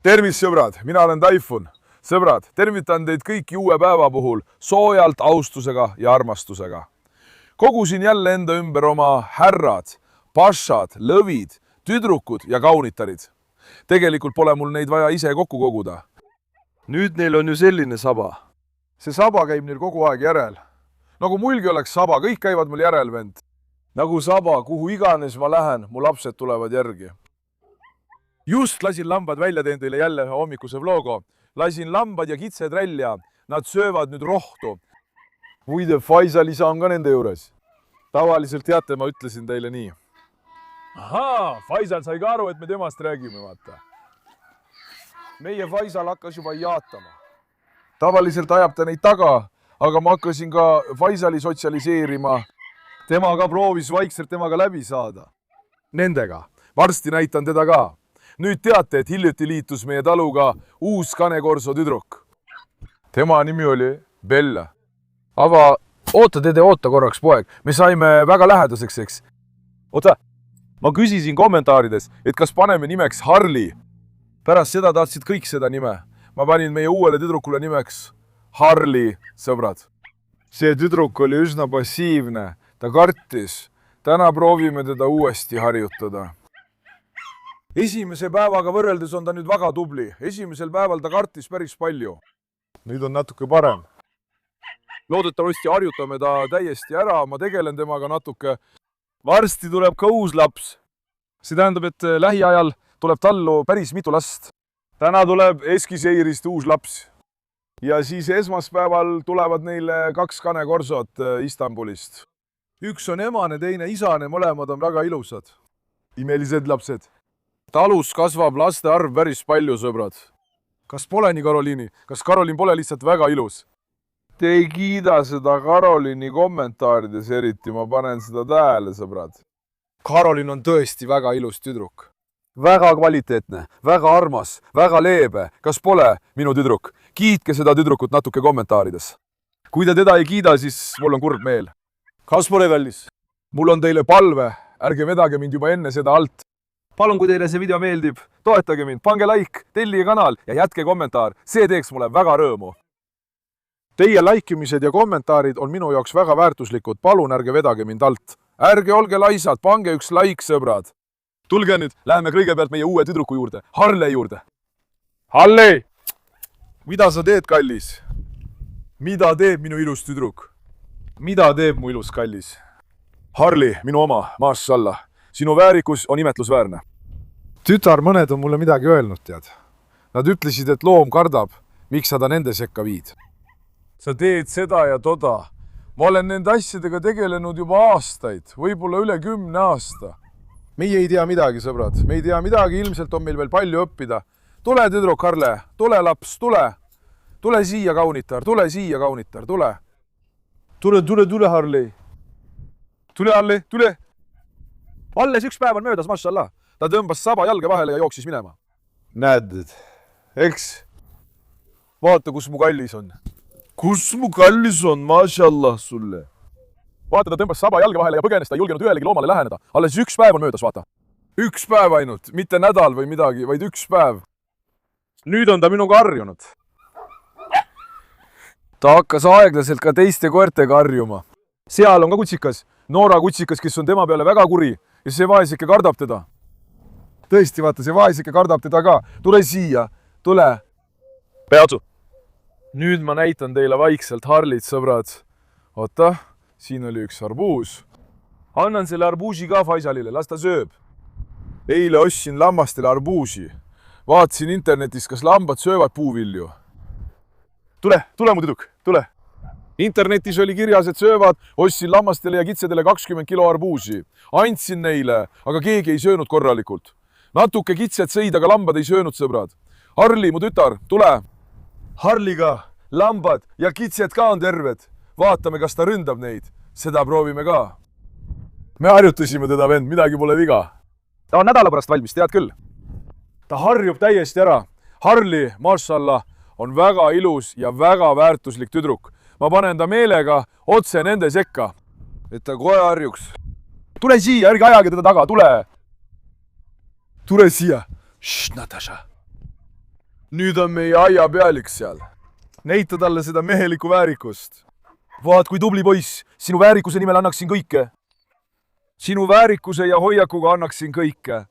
Tervist, sõbrad, mina olen Taifun. Sõbrad, tervitan teid kõiki uue päeva puhul soojalt, austusega ja armastusega. Kogusin jälle enda ümber oma härrad, pašad, lõvid, tüdrukud ja kaunitarid. Tegelikult pole mul neid vaja ise kokku koguda. Nüüd neil on ju selline saba. See saba käib neil kogu aeg järel. Nagu mulgi oleks saba, kõik käivad mul järel, vend. Nagu saba, kuhu iganes ma lähen, mu lapsed tulevad järgi. Just lasin lambad välja, teen teile jälle hommikuse vlogo. Lasin lambad ja kitsed välja. Nad söövad nüüd rohtu. Muide, Faisal isa on ka nende juures. Tavaliselt teate, ma ütlesin teile nii. Ahaa, Faisal sai ka aru, et me temast räägime, vaata. Meie Faisal hakkas juba jaatama. Tavaliselt ajab ta neid taga, aga ma hakkasin ka Faisali sotsialiseerima. Tema ka proovis vaikselt temaga läbi saada. Nendega. Varsti näitan teda ka. Nüüd teate, et hiljuti liitus meie taluga uus kanekorso tüdruk. Tema nimi oli Bella. Aga oota korraks, poeg. Me saime väga lähedaseks, eks? Oota, ma küsisin kommentaarides, et kas paneme nimeks Harley. Pärast seda tahtsid kõik seda nime. Ma panin meie uuele tüdrukule nimeks Harley, sõbrad. See tüdruk oli üsna passiivne. Ta kartis. Täna proovime teda uuesti harjutada. Esimese päevaga võrreldes on ta nüüd väga tubli. Esimesel päeval ta kartis päris palju. Nüüd on natuke parem. Loodetavasti harjutame ta täiesti ära. Ma tegelen temaga natuke. Varsti tuleb ka uus laps. See tähendab, et lähiajal tuleb tallu päris mitu last. Täna tuleb Eskiseirist uus laps. Ja siis esmaspäeval tulevad neile 2 kanekorsot Istanbulist. Üks on emane, teine isane, mõlemad on väga ilusad. Imelised lapsed. Talus kasvab laste arv päris palju, sõbrad. Kas pole nii, Karoliini? Kas Karoliin pole lihtsalt väga ilus? Te ei kiida seda Karoliini kommentaarides eriti, ma panen seda tähele, sõbrad. Karoliin on tõesti väga ilus tüdruk. Väga kvaliteetne, väga armas, väga leebe. Kas pole, minu tüdruk? Kiitke seda tüdrukut natuke kommentaarides. Kui te teda ei kiida, siis mul on kurb meel. Kas pole kallis? Mul on teile palve. Ärge vedage mind juba enne seda alt. Palun, kui teile see video meeldib, toetage mind, pange like, tellige kanal ja jätke kommentaar. See teeks mulle väga rõõmu. Teie laikimised ja kommentaarid on minu jaoks väga väärtuslikud. Palun, ärge vedage mind alt. Ärge olge laisad, pange üks like, sõbrad. Tulge nüüd, läheme kõigepealt meie uue tüdruku juurde, Harley juurde. Harley! Mida sa teed, kallis? Mida teeb minu ilus tüdruk? Mida teeb mu ilus kallis? Harley, minu oma, maashallah. Sinu väärikus on imetlusväärne. Tütar mõned on mulle midagi öelnud, tead. Nad ütlesid, et loom kardab, miks sa ta nende sekka viid. Sa teed seda ja toda. Ma olen nende asjadega tegelenud juba aastaid, võib-olla üle 10 aasta. Meie ei tea midagi, sõbrad. Me ei tea midagi, ilmselt on meil veel palju õppida. Tule, tüdruk Harle, tule, laps, tule. Tule siia, kaunitar, tule siia, kaunitar, tule. Tule, Harley. Tule, Harley, tule. Alles 1 päev on möödas, mashallah. Ta tõmbas saba jalge vahele ja jooksis minema. Näed, eks? Vaata, kus mu kallis on. Kus mu kallis on, mashallah sulle. Vaata, ta tõmbas saba jalge vahele ja põgenes, ta ei julgenud ühelegi loomale läheneda. Alles 1 päev on möödas, vaata. 1 päev ainult, mitte nädal või midagi, vaid 1 päev. Nüüd on ta minuga harjunud. Ta hakkas aeglaselt ka teiste koertega harjuma. Seal on ka kutsikas, Noora kutsikas, kes on tema peale väga kuri. Ja see vaesike kardab teda. Tõesti, vaata, see vaesike kardab teda ka. Tule siia, tule. Peatsu. Nüüd ma näitan teile vaikselt Harley't, sõbrad. Oota, siin oli üks arbuus. Annan selle arbuusi ka Faisalile, las ta sööb. Eile ostsin lammastele arbuusi. Vaatasin internetis, kas lambad söövad puuvilju. Tule mu tüdruk, tule. Internetis oli kirjas, et söövad, ostsin lammastele ja kitsedele 20 kilo arbuusi. Andsin neile, aga keegi ei söönud korralikult. Natuke kitsed sõid, aga lambad ei söönud, sõbrad. Harley, mu tütar, tule. Harley'ga lambad ja kitsed ka on terved. Vaatame, kas ta ründab neid. Seda proovime ka. Me harjutasime teda, vend, midagi pole viga. Ta on nädala pärast valmis, tead küll. Ta harjub täiesti ära. Harley, mashallah, on väga ilus ja väga väärtuslik tüdruk. Ma panen ta meelega otse nende sekka. Et ta kohe harjuks. Tule siia, ärge ajage teda taga, tule. Tule siia. Natasha. nüüd on meie aia pealik seal. näita talle seda mehelikku väärikust. vaat kui tubli poiss, sinu väärikuse nimel annaksin kõike. sinu väärikuse ja hoiakuga annaksin kõike.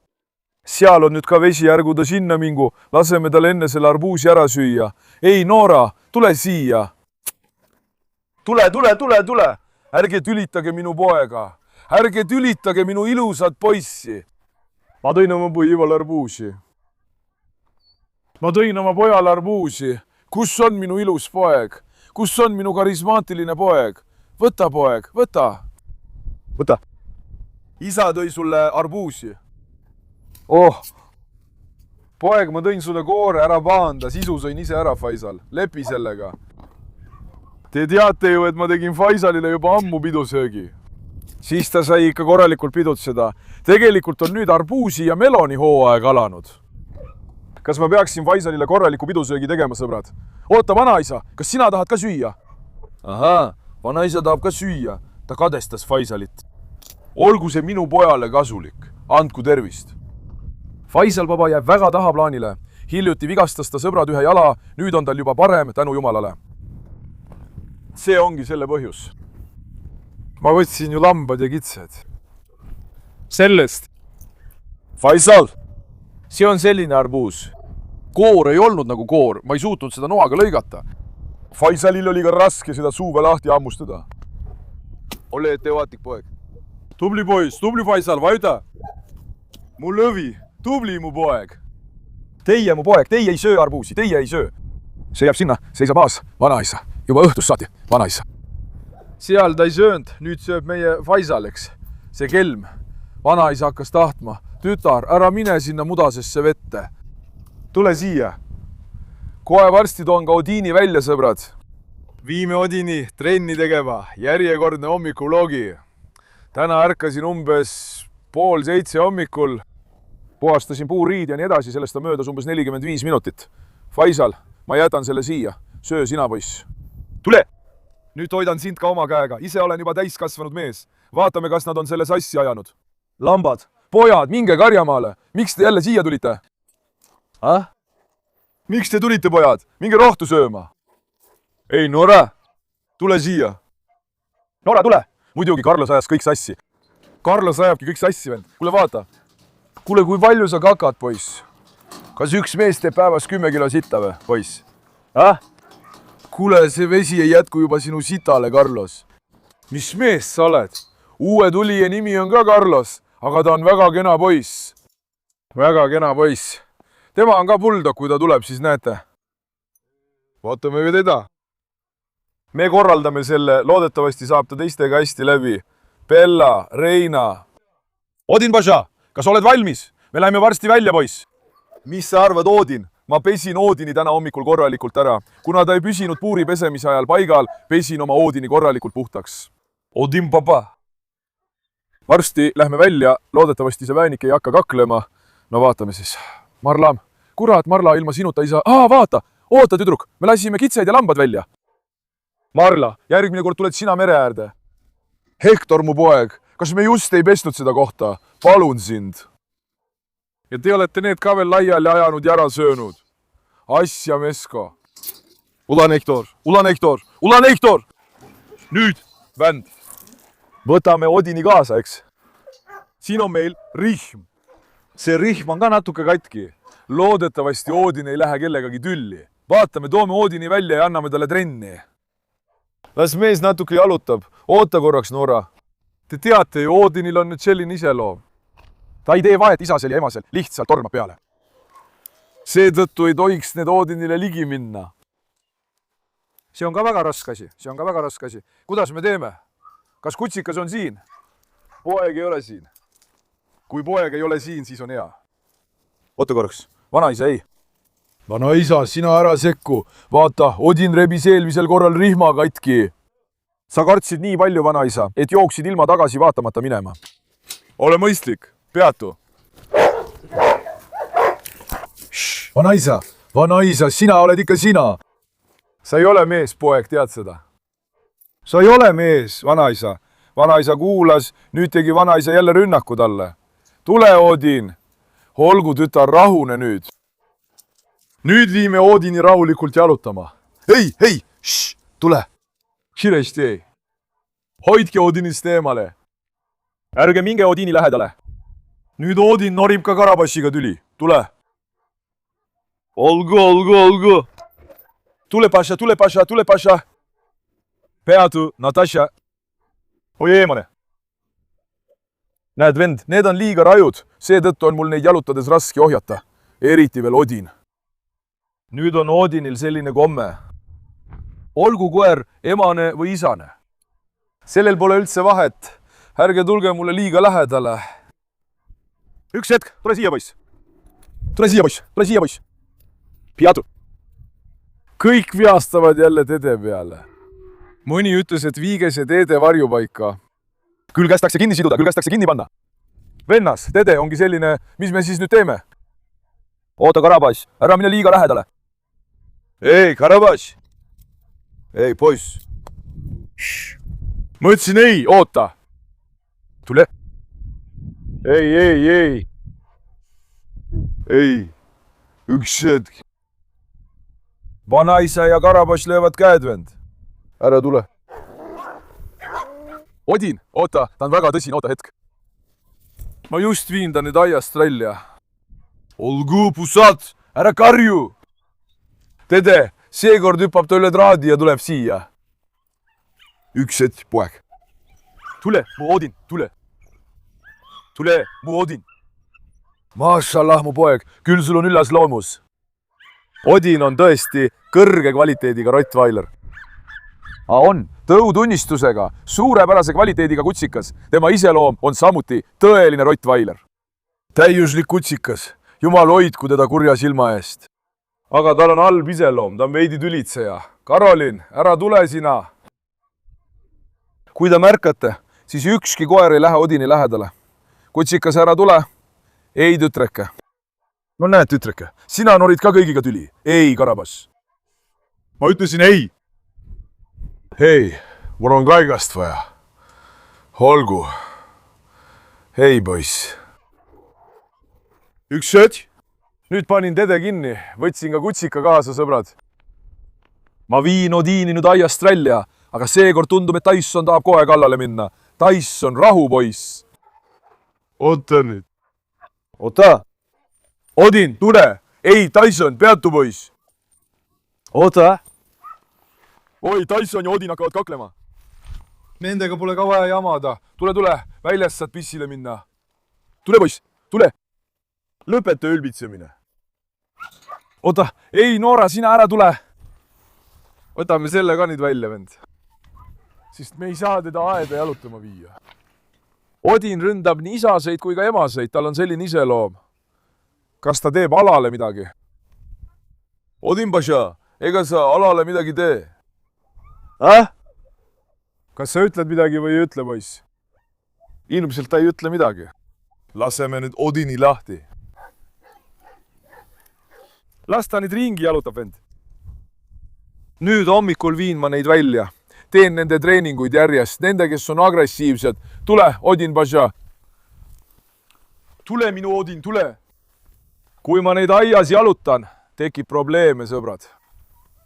seal on nüüd ka vesi, ärgu ta sinna mingu, laseme tal enne selle arbuusi ära süüa. ei, Noora, tule siia. tule, ärge tülitage minu poega, ärge tülitage minu ilusat poissi. ma tõin oma pojale arbuusi. ma tõin oma pojale arbuusi. kus on minu ilus poeg? kus on minu karismaatiline poeg? võta, poeg, võta. võta. isa tõi sulle arbuusi. oh, poeg, ma tõin sulle koore, ära pahanda, sisu sõin ise ära, Faisal. lepi sellega. Te teate ju, et ma tegin Faisalile juba ammu pidusöögi. siis ta sai ikka korralikult pidutseda. tegelikult on nüüd arbuusi ja meloni hooaeg alanud. kas ma peaksin Faisalile korraliku pidusöögi tegema, sõbrad? oota, vanaisa, kas sina tahad ka süüa? ahaa, vanaisa tahab ka süüa. ta kadestas Faisalit. olgu see minu pojale kasulik. andku tervist. Faisal baba jääb väga tahaplaanile. hiljuti vigastas ta sõbrad ühe jala, nüüd on tal juba parem, tänu jumalale. see ongi selle põhjus. ma võtsin ju lambad ja kitsed. sellest. Faisal, see on selline arbuus. koor ei olnud nagu koor, ma ei suutnud seda noaga lõigata. Faisalil oli ka raske seda suuga lahti hammustada. ole ettevaatlik, poeg. tubli poiss, tubli Faisal, vajuta. mu lõvi, tubli mu poeg. Teie, mu poeg, teie ei söö arbuusi, teie ei söö. see jääb sinna, seisab maas, vanaisa. juba õhtust saati, vanaisa. seal ta ei söönud, nüüd sööb meie Faisal, eks. see kelm. Vanaisa hakkas tahtma. tütar, ära mine sinna mudasesse vette. tule siia. kohe varsti toon ka Odini välja, sõbrad. viime Odini trenni tegema. järjekordne hommikuloogi. täna ärkasin umbes 6:30 hommikul. puhastasin puuriid ja nii edasi, sellest on möödas umbes 45 minutit. Faisal, ma jätan selle siia. söö sina, poiss. tule! nüüd toidan sind ka oma käega. ise olen juba täiskasvanud mees. vaatame, kas nad on selle sassi ajanud. lambad, pojad, minge karjamaale. miks te jälle siia tulite? miks te tulite, pojad? minge rohtu sööma. ei, Nora, tule siia. Nora, tule! muidugi, Carlos ajas kõik sassi. Carlos ajabki kõik sassi, vend. kuule, vaata. kuule, kui palju sa kakad, poiss? kas üks mees teeb päevas 10 kilo sitta või, poiss? kuule, see vesi ei jätku juba sinu sitale, Carlos. mis mees sa oled? uue tulija nimi on ka Carlos, aga ta on väga kena poiss. väga kena poiss. tema on ka bulldog, kui ta tuleb, siis näete. vaatame ka teda. me korraldame selle, loodetavasti saab ta teistega hästi läbi. Bella, Reina. Odin Paša, kas oled valmis? me läheme varsti välja, poiss. mis sa arvad, Odin? ma pesin Odini täna hommikul korralikult ära. kuna ta ei püsinud puuri pesemise ajal paigal, pesin oma Odini korralikult puhtaks. Odin papa. varsti lähme välja, loodetavasti see väänik ei hakka kaklema. no vaatame siis. Marla, kurat, Marla, ilma sinuta ei saa. vaata, oota, tüdruk, me lasime kitsed ja lambad välja. Marla, järgmine kord tuled sina mere äärde. Hektor, mu poeg, kas me just ei pesnud seda kohta? palun sind. ja te olete need ka veel laiali ajanud ja ära söönud. asja, Mesko. Ulan Hektor, Ulan Hektor, Ulan Hektor! nüüd, vänd. võtame Odini kaasa, eks. siin on meil rihm. see rihm on ka natuke katki. loodetavasti Odin ei lähe kellegagi tülli. vaatame, toome Odini välja ja anname talle trenni. las mees natuke jalutab. oota korraks, Nora. Te teate ju, Odinil on nüüd selline iseloom. ta ei tee vahet isasel ja emasel, lihtsalt tormab peale. seetõttu ei tohiks need Odinile ligi minna. see on ka väga raske asi, see on ka väga raske asi. kuidas me teeme? kas kutsikas on siin? poeg ei ole siin. kui poeg ei ole siin, siis on hea. oota korraks, vanaisa ei. vanaisa, sina ära sekku. vaata, Odin rebis eelmisel korral rihma katki. sa kartsid nii palju, vanaisa, et jooksid ilma tagasi vaatamata minema. ole mõistlik, peatu. vanaisa, vanaisa, sina oled ikka sina. sa ei ole mees, poeg, tead seda? sa ei ole mees, vanaisa. vanaisa kuulas, nüüd tegi vanaisa jälle rünnaku talle. tule, Odin. olgu, tütar, rahune nüüd. nüüd viime Odini rahulikult jalutama. Hei, tule. Kiiresti. Hoidke Odinist eemale. ärge minge Odini lähedale. nüüd Odin norib ka Karabassiga tüli. Tule. olgu. tule, Paša. peatu, Natasha. oi eemale. näed, vend, need on liiga rajud, seetõttu on mul neid jalutades raske ohjata. eriti veel Odin. nüüd on Odinil selline komme. olgu koer emane või isane. sellel pole üldse vahet. ärge tulge mulle liiga lähedale. üks hetk, tule siia, poiss. Peatu. kõik viastavad jälle Dede peale. mõni ütles, et viige see Dede varjupaika. küll kästakse kinni siduda, küll kästakse kinni panna. vennas, Dede ongi selline, mis me siis nüüd teeme? oota, Karabass, ära mine liiga lähedale. ei, Karabass. ei, poiss. ma ütlesin ei, oota. tule. ei. ei, üks hetk. vanaisa ja Karabass löövad käed, vend. ära tule. Odin, oota, ta on väga tõsine, oota hetk. ma just viin ta nüüd aiast välja. olgu, pussad, ära karju. Dede, seekord hüppab ta üle traadi ja tuleb siia. üks hetk, poeg. tule, mu Odin, tule. tule, mu Odin. Mašallah, mu poeg, küll sul on üllas loomus. Odin on tõesti kõrge kvaliteediga Rottweiler. on, tõutunnistusega, suurepärase kvaliteediga kutsikas. tema iseloom on samuti tõeline Rottweiler. täiuslik kutsikas, jumal hoidku teda kurja silma eest. aga tal on halb iseloom, ta on veidi tülitseja. Karolin, ära tule sina. kui te märkate, siis ükski koer ei lähe Odini lähedale. kutsikas, ära tule. ei, tütreke. no näed, tütreke, sina norid ka kõigiga tüli. ei, Karabass. ma ütlesin ei. hei, mul on kaigast vaja. olgu. hei, poiss. üks hetk. nüüd panin Dede kinni, võtsin ka kutsika kaasa, sõbrad. ma viin Odini nüüd aiast välja, aga seekord tundub, et Tyson tahab kohe kallale minna. Tyson, rahu, poiss. oota nüüd. oota. Odin, tule. ei, Tyson, peatu, poiss. oota. oi, Tyson ja Odin hakkavad kaklema. Nendega pole ka vaja jamada. tule, väljast saad pissile minna. tule, poiss, tule. lõpeta ülbitsemine. oota, ei, Noora, sina ära tule. võtame selle ka nüüd välja, vend. sest me ei saa teda aeda jalutama viia. Odin ründab nii isaseid kui ka emaseid, tal on selline iseloom. kas ta teeb alale midagi? Odin Paša, ega sa alale midagi tee? kas sa ütled midagi või ei ütle, poiss? ilmselt ta ei ütle midagi. laseme nüüd Odini lahti. las ta nüüd ringi jalutab, vend. nüüd hommikul viin ma neid välja. teen nende treeninguid järjest, nende, kes on agressiivsed. tule, Odin Paša. tule, minu Odin, tule. kui ma neid aias jalutan, tekib probleeme, sõbrad.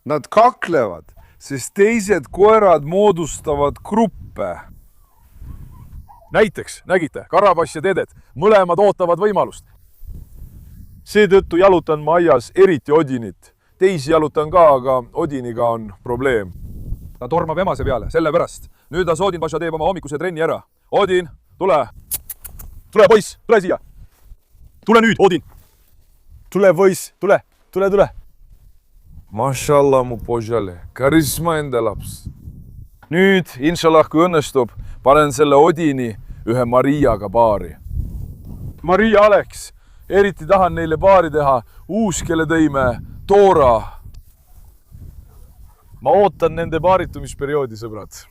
Nad kaklevad, sest teised koerad moodustavad gruppe. näiteks, nägite, Karabass ja Dedet, mõlemad ootavad võimalust. seetõttu jalutan ma aias eriti Odinit. teisi jalutan ka, aga Odiniga on probleem. ta tormab emase peale, sellepärast. nüüd las Odin Paša teeb oma hommikuse trenni ära. Odin, tule. tule, poiss, tule siia. tule nüüd, Odin. tule, poiss, tule. Mašallah, mu požale, karisma enda laps. nüüd, inshallah, kui õnnestub, panen selle Odini ühe Mariaga paari. Maria Alex, eriti tahan neile paari teha. uus, kelle tõime, Dora. ma ootan nende paaritumisperioodi, sõbrad.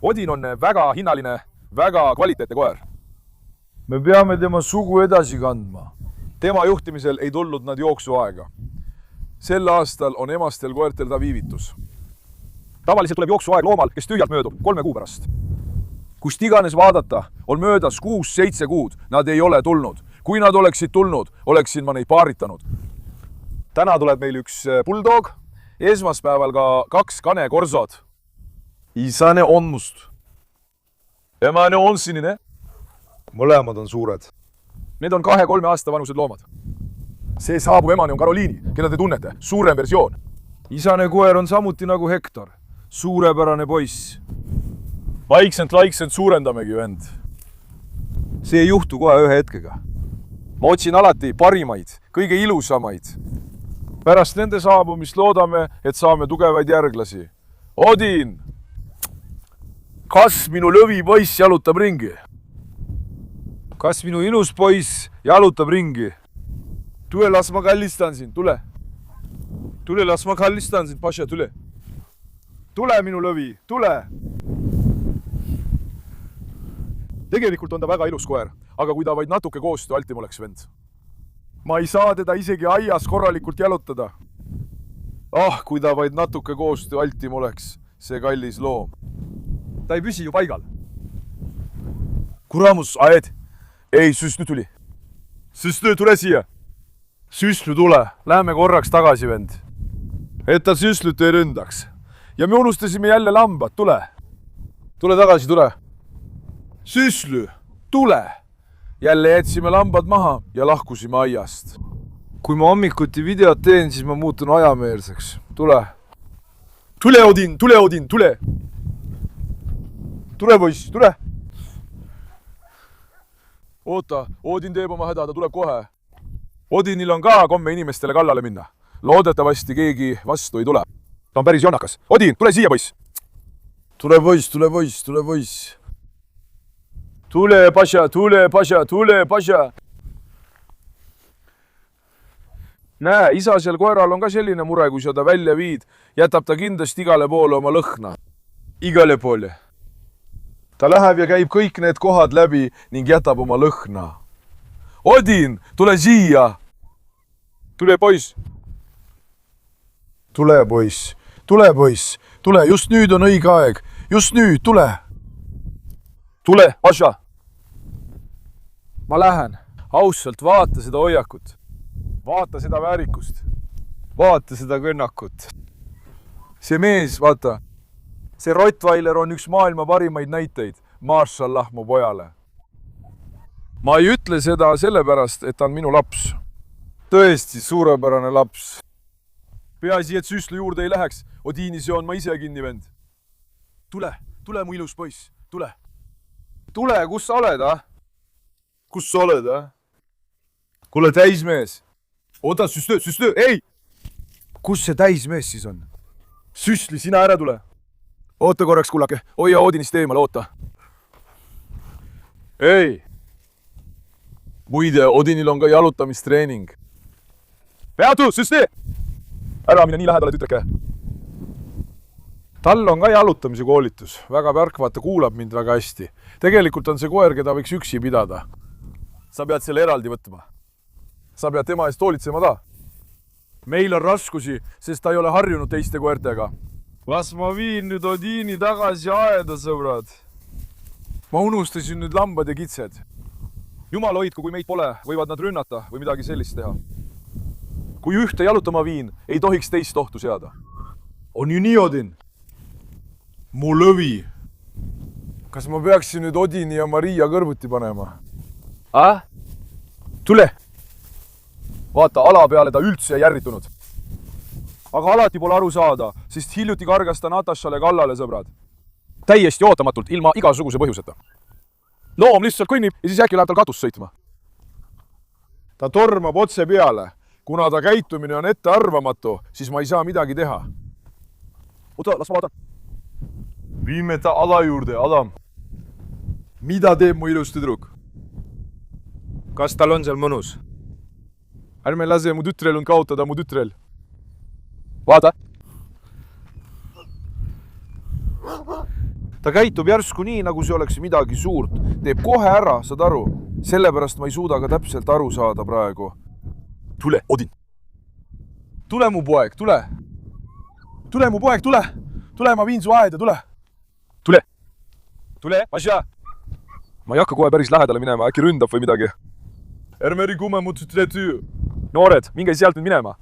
Odin on väga hinnaline, väga kvaliteetne koer. me peame tema sugu edasi kandma. tema juhtimisel ei tulnud nad jooksuaega. sel aastal on emastel koertel ta viivitus. tavaliselt tuleb jooksuaeg loomal, kes tühjalt möödub 3 kuu pärast. kust iganes vaadata, on möödas 6-7 kuud, nad ei ole tulnud. kui nad oleksid tulnud, oleksin ma neid paaritanud. täna tuleb meil üks bulldog, esmaspäeval ka 2 kanekorsod. Isane on must. Emane on sinine. Mõlemad on suured. Need on 2-3 aasta vanused loomad. See saabuv emane on Karoliini, keda te tunnete, suurem versioon. Isane koer on samuti nagu Hektor. Suurepärane poiss. Vaikselt suurendamegi, vend. See ei juhtu kohe ühe hetkega. Ma otsin alati parimaid, kõige ilusamaid. Pärast nende saabumist loodame, et saame tugevaid järglasi. Odin! Kas minu lõvipoiss jalutab ringi? Kas minu ilus poiss jalutab ringi? Tule, las ma kallistan sind, tule. Tule, las ma kallistan sind, Paša, tule. Tule, minu lõvi, tule! Tegelikult on ta väga ilus koer, aga kui ta vaid natuke koostöö altim oleks, vend. Ma ei saa teda isegi aias korralikult jalutada. Kui ta vaid natuke koostöö altim oleks, see kallis loom. Ta ei püsi ju paigal. Kuramus, aed. Ei, Süslü tuli. Süslü, tule siia. Süslü, tule. Läheme korraks tagasi, vend. Et ta Süslüt ei ründaks. Ja me unustasime jälle lambad, tule. Tule tagasi, tule. Süslü, tule. Jälle jätsime lambad maha ja lahkusime aiast. Kui ma hommikuti videot teen, siis ma muutun ajameelseks. Tule. Tule, Odin, tule, Odin, tule. Tule, poiss, tule. Oota, Odin teeb oma häda, ta tuleb kohe. Odinil on ka komme inimestele kallale minna. Loodetavasti keegi vastu ei tule. Ta on päris jonnakas. Odin, tule siia, poiss. Tule, poiss, tule, poiss, tule, poiss. Tule, Paša, tule, Paša, tule, Paša. Näe, isasel koeral on ka selline mure, kui sa ta välja viid, jätab ta kindlasti igale poole oma lõhna. Igale poole. Ta läheb ja käib kõik need kohad läbi ning jätab oma lõhna. Odin, tule siia! Tule, poiss! Tule, poiss! Tule, poiss! Tule, just nüüd on õige aeg! Just nüüd, tule! Tule, Paša! Ma lähen. Ausalt, vaata seda hoiakut. Vaata seda väärikust. Vaata seda kõnnakut. See mees, vaata. See Rottweiler on üks maailma parimaid näiteid. Marshallah mu pojale. Ma ei ütle seda sellepärast, et ta on minu laps. Tõesti suurepärane laps. Peaasi, et Süslü juurde ei läheks. Odini seon ma ise kinni, vend. Tule, tule mu ilus poiss, tule. Tule, kus sa oled, ah? Kus sa oled, ah? Kuule, täismees. Oota, Süslü, ei! Kus see täismees siis on? Süsli, sina ära tule. Oota korraks, kullake. Hoia Odinist eemal, oota. Ei! Muide, Odinil on ka jalutamistreening. Peatu, Süsli! Ära mine nii lähedale, tütreke. Tal on ka jalutamise koolitus. Väga pärk, vaata, kuulab mind väga hästi. Tegelikult on see koer, keda võiks üksi pidada. Sa pead selle eraldi võtma. Sa pead tema eest hoolitsema ta. Meil on raskusi, sest ta ei ole harjunud teiste koertega. Las ma viin nüüd Odini tagasi aeda, sõbrad. Ma unustasin nüüd lambad ja kitsed. Jumal hoidku, kui meid pole, võivad nad rünnata või midagi sellist teha. Kui ühte jalutama viin, ei tohiks teist ohtu seada. On ju nii, Odin? Mu lõvi. Kas ma peaksin nüüd Odini ja Maria kõrvuti panema? Tule! Vaata, ala peale ta üldse ei järritunud. Aga alati pole aru saada, sest hiljuti kargas ta Natašale kallale, sõbrad. Täiesti ootamatult, ilma igasuguse põhjuseta. Loom lihtsalt kõnnib ja siis äkki läheb tal katus sõitma. Ta tormab otse peale. Kuna ta käitumine on ettearvamatu, siis ma ei saa midagi teha. Oota, las ma vaatan. Viime ta ala juurde, Adam. Mida teeb mu ilus tüdruk? Kas tal on seal mõnus? Ärme lase mu tütrel on kaotada mu tütrel. Vaata. Ta käitub järsku nii, nagu see oleks midagi suurt. Teeb kohe ära, saad aru? Sellepärast ma ei suuda ka täpselt aru saada praegu. Tule, Odin. Tule, mu poeg, tule. Tule, mu poeg, tule. Tule, ma viin su aeda, tule. Tule. Tule, Paša. Ma ei hakka kohe päris lähedale minema, äkki ründab või midagi. Ärme rikume mu tütre töö. Noored, minge sealt nüüd minema.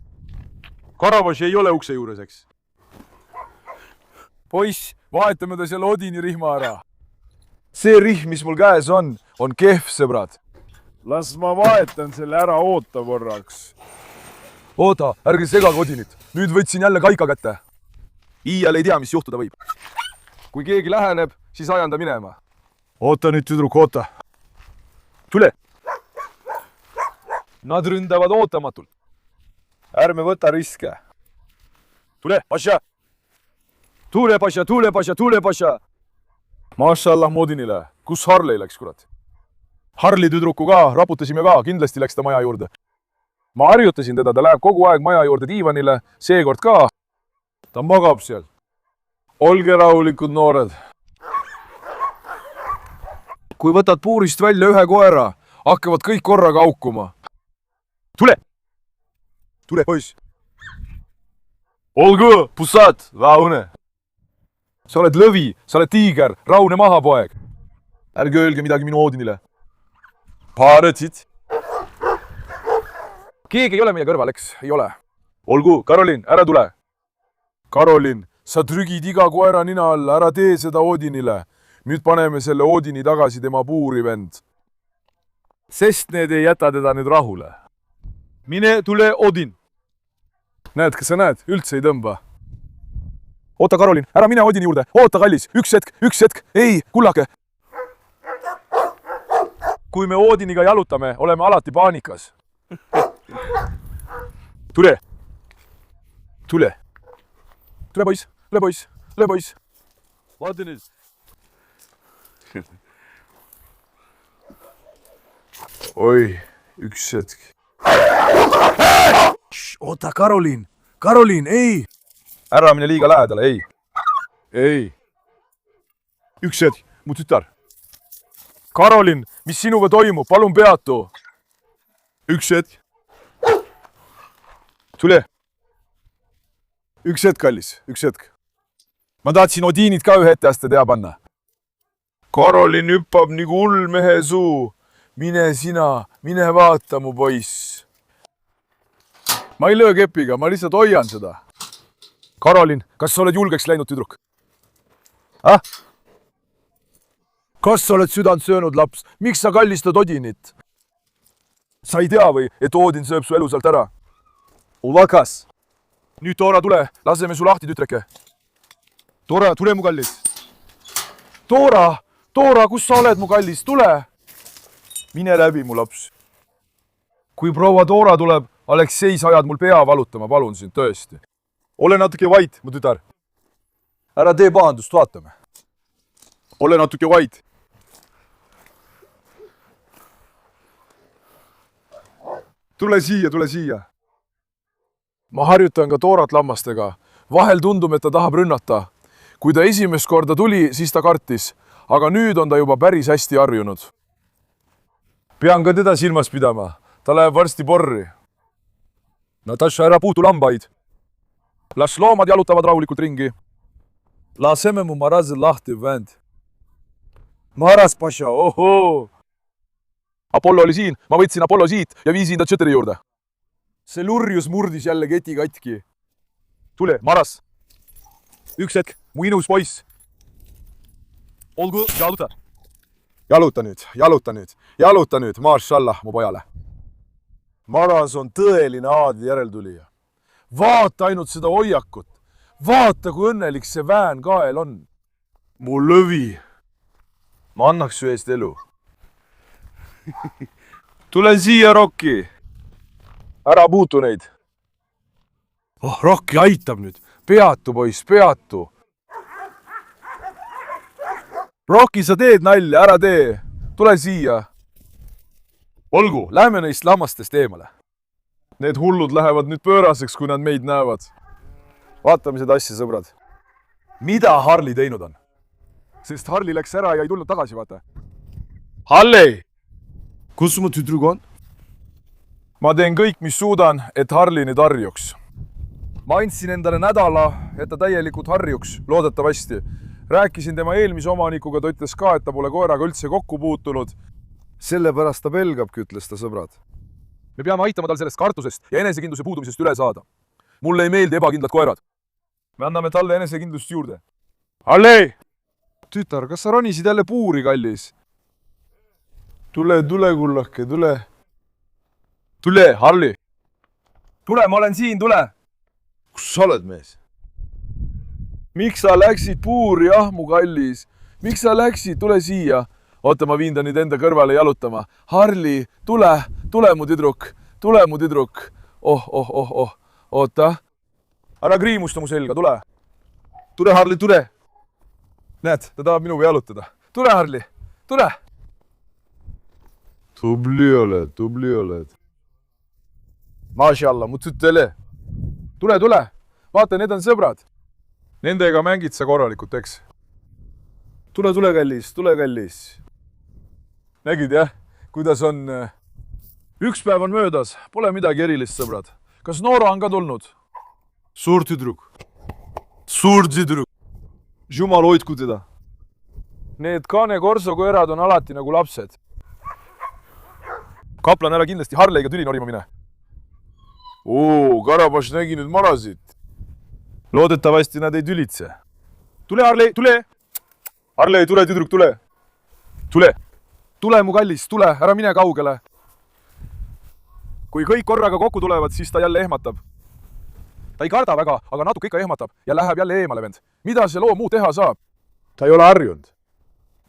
Karavaš ei ole ukse juures, eks? poiss, vahetame ta selle Odini rihma ära. see rihm, mis mul käes on kehv, sõbrad. Las ma vahetan selle ära, oota korraks. oota, ärge segage Odinit. Nüüd võtsin jälle kaika kätte. iial ei tea, mis juhtuda võib. kui keegi läheneb, siis ajan ta minema. Oota nüüd, tüdruk, oota. Tule. Nad ründavad ootamatult. Ärme võta riske. Tule, paša. Tule, paša, tule, paša, tule, paša. Mašallah Modinile. Kus Harley läks, kurat? Harli tüdruku ka, raputasime ka, kindlasti läks ta maja juurde. Ma harjutasin teda, ta läheb kogu aeg maja juurde diivanile, seekord ka. Ta magab seal. Olge rahulikud, noored. kui võtad puurist välja ühe koera, hakkavad kõik korraga aukuma. Tule! Tule, poiss! Olgu, pussad, rahune! sa oled lõvi, sa oled tiiger, rahune maha, poeg. ärge öelge midagi minu Odinile. Paaretsid! keegi ei ole meie kõrval, eks? ei ole. Olgu, Karolin, ära tule! Karolin, sa trügid iga koera nina alla, ära tee seda Odinile. Nüüd paneme selle Odini tagasi tema puuri, vend. Sest need ei jäta teda nüüd rahule. Mine, tule, Odin! Näed, kas sa näed? Üldse ei tõmba. oota, Karolin, ära mine Odini juurde. oota, kallis, üks hetk. ei, kullake. kui me Odiniga jalutame, oleme alati paanikas. Tule! Tule! tule, poiss. Vaata nüüd. oi, üks hetk. oota, Karolin, ei! ära mine liiga lähedale, ei. Ei. Üks hetk, mu tütar. Karolin, mis sinuga toimub? Palun peatu. Üks hetk. Tule. Üks hetk, kallis, üks hetk. Ma tahtsin Odinit ka ühe etteaste tea panna. Karolin hüppab nagu hull mehe suu. Mine sina, mine vaata, mu poiss. Ma ei löö kepiga, ma lihtsalt hoian seda. Karolin, kas sa oled julgeks läinud, tüdruk? Kas sa oled südant söönud, laps? Miks sa kallistad Odinit? Sa ei tea või, et Odin sööb su elu sealt ära? Ulakas! Nüüd, Toora, tule, laseme su lahti, tütreke. Toora, tule mu kallis. Toora, kus sa oled, mu kallis? Tule! Mine läbi, mu laps. Kui proua Toora tuleb, Aleksei, sa ajad mul pea valutama, palun sind, tõesti. Ole natuke vait, mu tütar. Ära tee pahandust, vaatame. Ole natuke vait. Tule siia. Ma harjutan ka Toorat lammastega. Vahel tundub, et ta tahab rünnata. Kui ta esimest korda tuli, siis ta kartis. Aga nüüd on ta juba päris hästi harjunud. Pean ka teda silmas pidama. Ta läheb varsti porri. Natasha, ära puutu lambaid. Las loomad jalutavad rahulikult ringi. Laseme mu Marazil lahti, vend. Maraz, paša, ohoo! Apollo oli siin, ma võtsin Apollo siit ja viisin ta Tšeteri juurde. See lurjus murdis jälle keti katki. Tule, Maras. Üks hetk, mu inus poiss. Olgu, jaluta. Jaluta nüüd, mašallah mu pojale. Maras on tõeline aadi järeltulija. Vaata ainult seda hoiakut. Vaata, kui õnnelik see vään kael on. Mu lõvi. Ma annaks su eest elu. Tule siia, Rocki. Ära puutu neid. Rocki aitab nüüd. Peatu, poiss, peatu. Rocki, sa teed nalja, ära tee. Tule siia. Olgu. Lähme neist lammastest eemale. Need hullud lähevad nüüd pööraseks, kui nad meid näevad. Vaatame seda asja, sõbrad. Mida Harli teinud on? Sest Harli läks ära ja ei tulnud tagasi, vaata. Harley! Kus mu tüdruk on? Ma teen kõik, mis suudan, et Harli nüüd harjuks. Ma andsin endale nädala, et ta täielikult harjuks, loodetavasti. Rääkisin tema eelmise omanikuga, ta ütles ka, et ta pole koeraga üldse kokku puutunud. Sellepärast ta pelgabki, ütles ta, sõbrad. Me peame aitama tal sellest kartusest ja enesekindluse puudumisest üle saada. mulle ei meeldi ebakindlad koerad. me anname talle enesekindlust juurde. Harley! tütar, kas sa ronisid jälle puuri, kallis? tule, kullake, tule. Tule, Harley! tule, ma olen siin, tule. Kus sa oled, mees? miks sa läksid puuri, mu kallis? miks sa läksid, tule siia. oota, ma viin ta nüüd enda kõrvale jalutama. Harli, tule mu tüdruk, tule mu tüdruk. Oh, oota. ära kriimusta mu selga, tule. Tule, Harley, tule! näed, ta tahab minuga jalutada. tule, Harli, tule. Tubli oled. Mašallah, mu tütele. tule. vaata, need on sõbrad. Nendega mängid sa korralikult, eks? tule, kallis. nägid, jah, kuidas on... üks päev on möödas, pole midagi erilist, sõbrad. Kas Noora on ka tulnud? Suur tüdruk. Jumal hoidku teda. Need Cane Corso koerad on alati nagu lapsed. Kaplan, ära kindlasti Harleiga tüli norima mine. Karabaš nägi nüüd marasid. Loodetavasti nad ei tülitse. Tule, Harley, tule! Harlei, tule, tüdruk, tule. Tule, mu kallis, tule, ära mine kaugele. Kui kõik korraga kokku tulevad, siis ta jälle ehmatab. Ta ei karda väga, aga natuke ikka ehmatab ja läheb jälle eemale, vend. Mida see loo muu teha saab? Ta ei ole harjunud.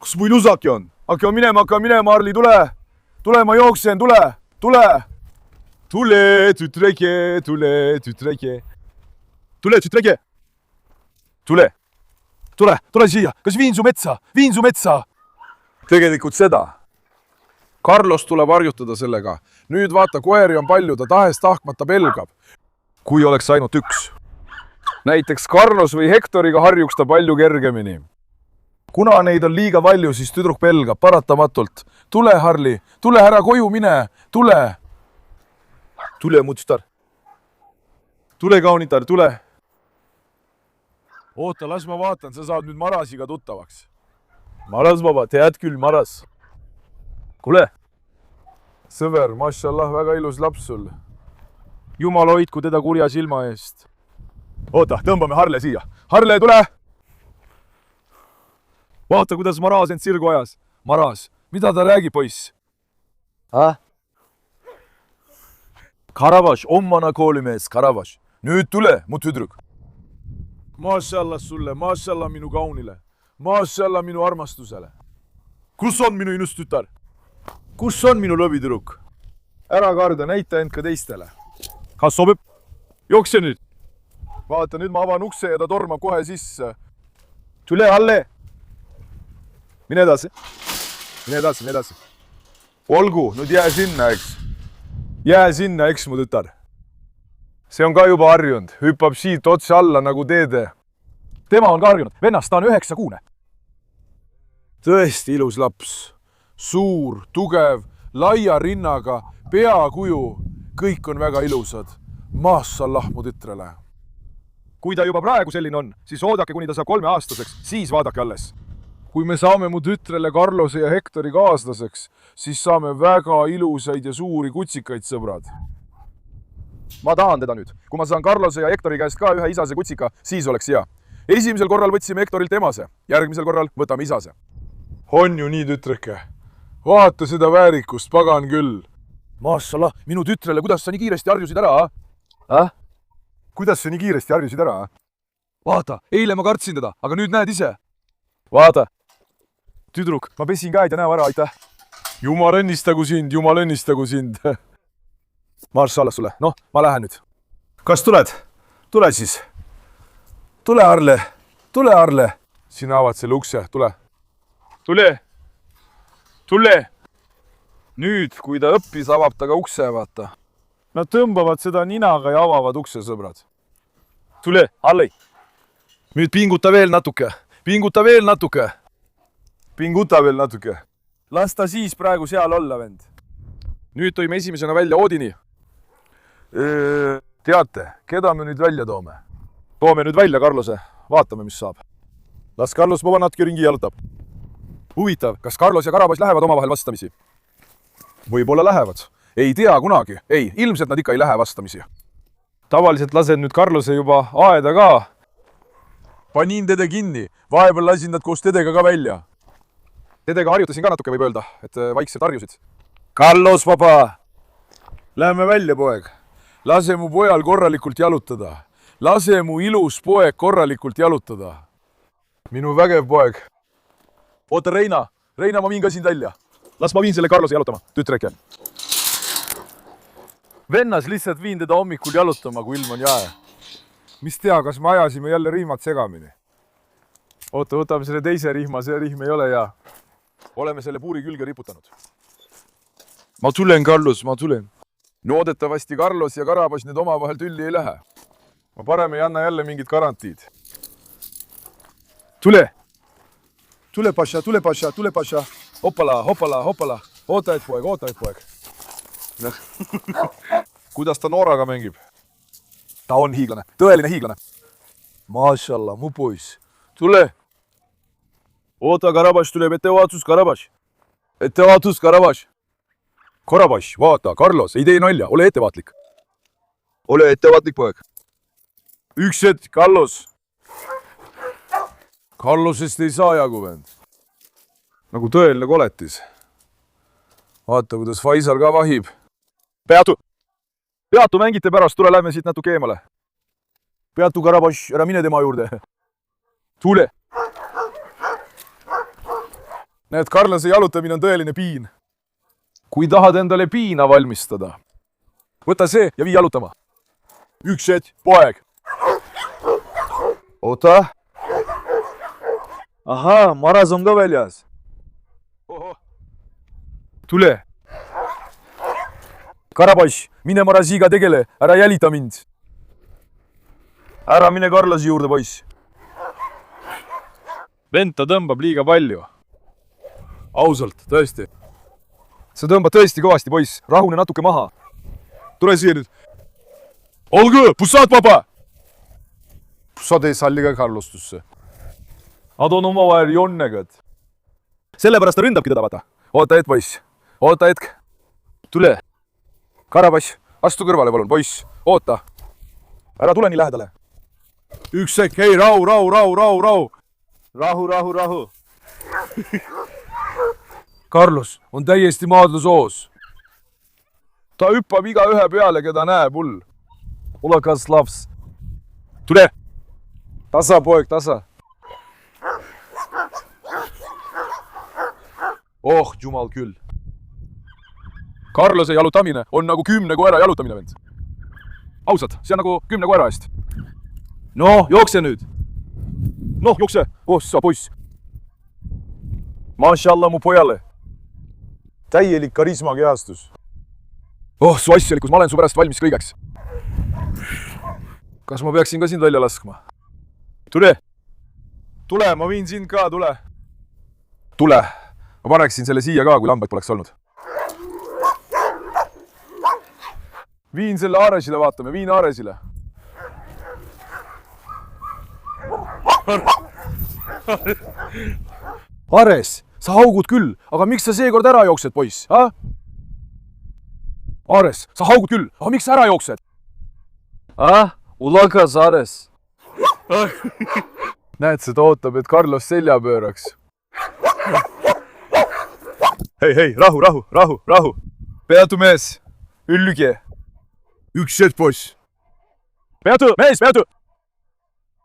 Kus mu ilusaki on? Hakka minema, Harli, tule. Tule, ma jooksen, tule. Tule, tütreke. Tule siia. Kas viin su metsa? Tegelikult seda. Carlos tuleb harjutada sellega. Nüüd vaata, koeri on palju, ta tahes-tahtmata pelgab. Kui oleks ainult üks. Näiteks Carlos või Hectoriga harjuks ta palju kergemini. Kuna neid on liiga palju, siis tüdruk pelgab paratamatult. Tule, Harli, tule, ära koju mine, tule. Tule, mu tütar. Tule, kaunitar, tule. Oota, las ma vaatan, sa saad nüüd Marasiga tuttavaks. Maras, baba, tead küll, Maras. Kuule. Sõber, mašallah, väga ilus laps sul. Jumal hoidku teda kurja silma eest. Oota, tõmbame Harle siia. Harle, tule! Vaata, kuidas Maras end sirgu ajas. Maras, mida ta räägib, poiss? Karavaš, ommana koolimees, Karavaš. Nüüd tule, mu tüdruk. Mašallah sulle, mašallah minu kaunile. Mašallah minu armastusele. Kus on minu inus tütar? Kus on minu lõvitüdruk? Ära karda, näita end ka teistele. Kas sobib? Jookse nüüd. Vaata, nüüd ma avan ukse ja ta tormab kohe sisse. Tule, Halle. Mine edasi. Olgu, nüüd jää sinna, eks. Jää sinna, eks, mu tütar. See on ka juba harjunud. Hüppab siit otse alla nagu teede. Tema on ka harjunud. Vennast, ta on 9-kuune. Tõesti ilus laps. Suur, tugev, laia rinnaga, peakuju. Kõik on väga ilusad. Maassallah mu tütrele. Kui ta juba praegu selline on, siis oodake, kuni ta saab 3-aastaseks, siis vaadake alles. Kui me saame mu tütrele Carlose ja Hectori kaaslaseks, siis saame väga ilusaid ja suuri kutsikaid, sõbrad. Ma tahan teda nüüd. Kui ma saan Carlose ja Hectori käest ka ühe isase kutsika, siis oleks hea. Esimesel korral võtsime Hectorilt emase, järgmisel korral võtame isase. On ju nii, tütreke? Vaata seda väärikust, pagan küll. Maassallah, minu tütrele, kuidas sa nii kiiresti harjusid ära? Kuidas sa nii kiiresti harjusid ära? Vaata, eile ma kartsin teda, aga nüüd näed ise. Vaata. Tüdruk, ma pesin käed ja näo ära, aitäh. Jumal õnnistagu sind. Maassallah sulle. Noh, ma lähen nüüd. Kas tuled? Tule siis. Tule, Arle. Sina avad selle ukse, tule. Tule. Nüüd, kui ta õppis, avab ta ka ukse, vaata. Nad tõmbavad seda ninaga ja avavad ukse, sõbrad. Tule, Allei. Nüüd pinguta veel natuke. Pinguta veel natuke. Las ta siis praegu seal olla, vend. Nüüd tõime esimesena välja Odini. Teate, keda me nüüd välja toome? Toome nüüd välja Carlose. Vaatame, mis saab. Las Carlos Boba natuke ringi jalutab. Huvitav, kas Carlos ja Karabas lähevad omavahel vastamisi? Võib-olla lähevad. Ei tea kunagi. Ei, ilmselt nad ikka ei lähe vastamisi. tavaliselt lasen nüüd Carlose juba aeda ka. panin teda kinni, vahepeal lasin nad koos tedega ka välja. Tedega harjutasin ka natuke, võib öelda, et vaikselt harjusid. Carlos, papa! Lähme välja, poeg. Lase mu pojal korralikult jalutada. Lase mu ilus poeg korralikult jalutada. Minu vägev poeg. Oota, Reina! Reina, ma viin ka sind välja. Las ma viin selle Carlose jalutama, tütreke. Vennas lihtsalt viin teda hommikul jalutama, kui ilm on jae. Mis tea, kas me ajasime jälle rihmad segamini? Oota, võtame selle teise rihma, see rihm ei ole hea. Oleme selle puuri külge riputanud. Ma tulen, Carlos, ma tulen. Loodetavasti Carlos ja Karabas nüüd omavahel tülli ei lähe. Ma parem ei anna jälle mingit garantiid. Tule! Tule, paša, tule, paša, tule, paša. Hoppala, hoppala, hoppala. Oota, et poeg. Kuidas ta Nooraga mängib? Ta on hiiglane, tõeline hiiglane. Mašallah, mu poiss. Tule! Oota, Karabas tuleb, ettevaatus, Karabas. Ettevaatus, Karabas. Karabas, vaata, Carlos, ei tee nalja, ole ettevaatlik. Ole ettevaatlik, poeg. Üks hetk, Carlos. Carlosest ei saa jagu, vend. Nagu tõeline koletis. Vaata, kuidas Faisal ka vahib. Peatu, mängite pärast, tule lähme siit natuke eemale. Peatu, Karabas, ära mine tema juurde. Tule! Näed, Carlose jalutamine on tõeline piin. Kui tahad endale piina valmistada, võta see ja vii jalutama. Üks hetk, poeg. Oota. Ahaa, Maras on ka väljas. Tule. Karabas, mine Marasiga tegele, ära jälita mind. Ära mine Carlose juurde, poiss. Vend ta tõmbab liiga palju. Ausalt, tõesti. Sa tõmbad tõesti kõvasti, poiss. Rahune natuke maha. Tule siia nüüd. Olgu, pussad, papa! Pussad ei salli ka Carlostusse. Nad on omavahel jonnegad. Sellepärast ta ründabki teda, vaata. Oota hetk, poiss. Oota hetk. Tule. Karabas, astu kõrvale, palun, poiss. Oota. Ära tule nii lähedale. Üks hetk, hei, rahu. Rahu. Carlos on täiesti maadlusoos. Ta hüppab iga ühe peale, keda näeb hull. Ulakas laps. Tule! Tasa, poeg, tasa. Oh, jumal küll. Carlose jalutamine on nagu 10 koera jalutamine, vend. Ausalt, see on nagu 10 koera eest. No, jookse nüüd. Noh, jookse. Oh, sa poiss. Mašallah mu pojale. Täielik karisma kehastus. Oh, su asjalikus, ma olen su pärast valmis kõigeks. Kas ma peaksin ka sind välja laskma? Tule, ma viin sind ka, tule. Tule. Ma paneksin selle siia ka, kui lambaid poleks olnud. Viin selle Aaresile vaatame, viin Aaresile. Ares, sa haugud küll, aga miks sa seekord ära jooksed, poiss? Ares, sa haugud küll, aga miks sa ära jooksed? Ulakas Ares. Näed, seda ootab, et Carlos selja pööraks. Hei, rahu. Peatu mees, ülge. Üks hetk, poiss. Peatu!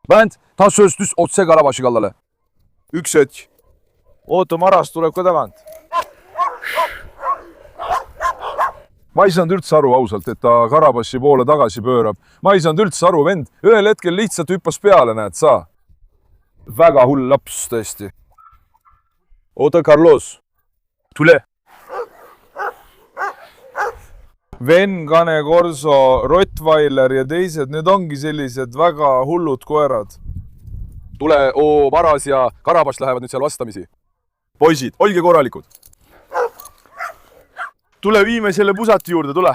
Vend, ta sööstus otse Karabasi kallale. Üks hetk. Oota, Maras tuleb ka tagant. Ma ei saanud üldse aru ausalt, et ta Karabasi poole tagasi pöörab. Ma ei saanud üldse aru, vend. Ühel hetkel lihtsalt hüppas peale, näed sa. Väga hull laps, tõesti. Oota, Carlos. Tule. Venkane, Corso, Rottweiler ja teised, need ongi sellised väga hullud koerad. Tule, Maras ja Karabas lähevad nüüd seal vastamisi. Poisid, olge korralikud. Tule, viime selle pusati juurde, tule.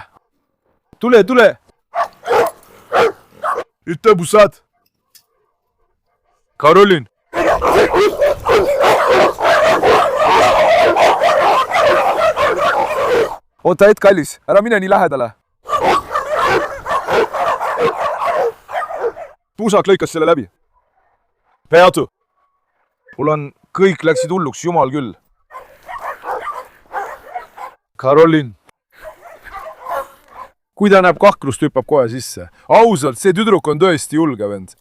Tule. Ütle, pusad. Karolin. Oota hetk, kallis, ära mine nii lähedale. pusak lõikas selle läbi. Peatu. mul on, kõik läksid hulluks, jumal küll. Karolin. kui ta näeb kaklust, hüppab kohe sisse. ausalt, see tüdruk on tõesti julge vend.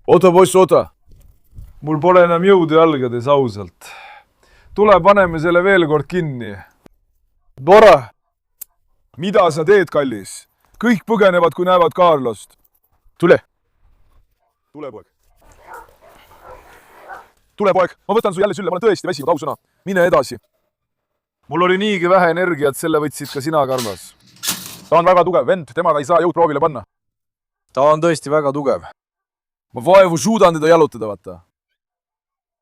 oota, poiss, oota. mul pole enam jõudu jalgades, ausalt. tule, paneme selle veel kord kinni. Bora. mida sa teed, kallis? kõik põgenevad, kui näevad Carlost. tule. tule, poeg. tule, poeg, ma võtan su jälle sülle, ma olen tõesti väsinud, ausõna. mine edasi. mul oli niigi vähe energiat, selle võtsid ka sina, Carlos. ta on väga tugev vend, temaga ei saa jõudproovile panna. ta on tõesti väga tugev. ma vaevu suudan teda jalutada, vaata.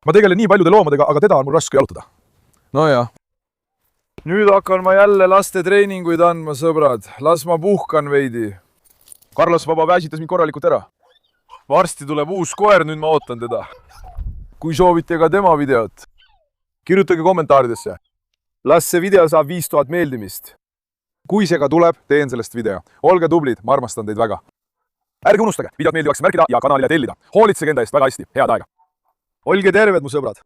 ma tegelen nii paljude loomadega, aga teda on mul raske jalutada. nojah. nüüd hakkan ma jälle laste treeninguid andma, sõbrad. las ma puhkan veidi. Carlos vaba väsitas mind korralikult ära. varsti tuleb uus koer, nüüd ma ootan teda. kui soovite ka tema videot, kirjutage kommentaaridesse. las see video saab 5000 meeldimist. kui see ka tuleb, teen sellest video. olge tublid, ma armastan teid väga. ärge unustage videot meeldivaks märkida ja kanalile tellida. hoolitsege enda eest väga hästi, head aega. olge terved, mu sõbrad!